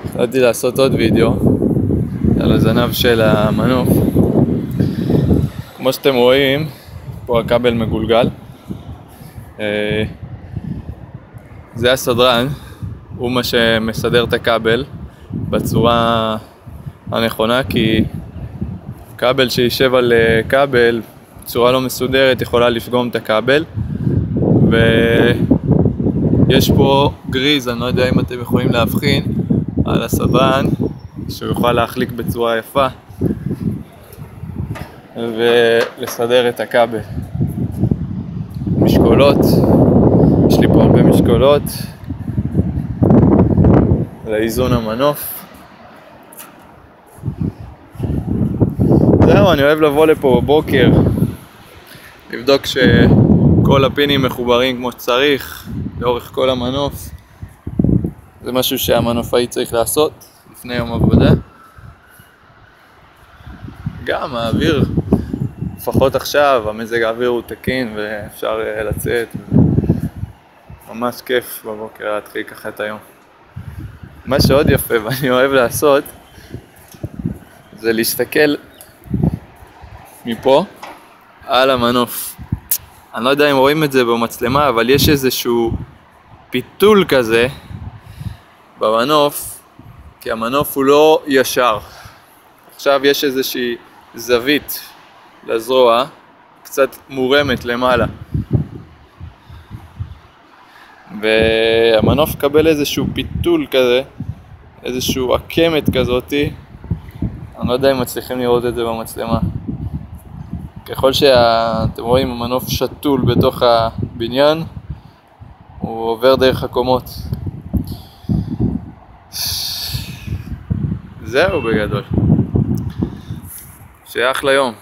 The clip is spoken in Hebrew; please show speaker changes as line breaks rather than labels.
החלטתי לעשות עוד וידאו על הזנב של המנוף. כמו שאתם רואים, פה הכבל מגולגל. זה הסדרן, הוא מה שמסדר את הכבל בצורה הנכונה, כי כבל שישב על כבל בצורה לא מסודרת יכולה לפגום את הכבל. ויש פה גריז, אני לא יודע אם אתם יכולים להבחין, על הסדרן, שהוא יוכל להחליק בצורה יפה ולסדר את הכבל. משקולות, יש לי פה הרבה משקולות לאיזון המנוף. זהו, אני אוהב לבוא לפה בבוקר, לבדוק שכל הפינים מחוברים כמו שצריך לאורך כל המנוף. זה משהו שהמנופאי צריך לעשות לפני יום עבודה. גם האוויר, לפחות עכשיו, המזג האוויר הוא תקין ואפשר לצאת. ממש כיף בבוקר להתחיל ככה את היום. מה שעוד יפה ואני אוהב לעשות זה להסתכל מפה על המנוף. אני לא יודע אם רואים את זה במצלמה, אבל יש איזשהו פיתול כזה במנוף, כי המנוף הוא לא ישר. עכשיו יש איזושהי זווית לזרוע, קצת מורמת למעלה. והמנוף קבל איזשהו פיתול כזה, איזשהו עקמת כזאתי. אני לא יודע אם מצליחים לראות את זה במצלמה. ככל שאתם רואים המנוף שתול בתוך הבניין, הוא עובר דרך הקומות. זהו בגדול. שיהיה אחלה יום.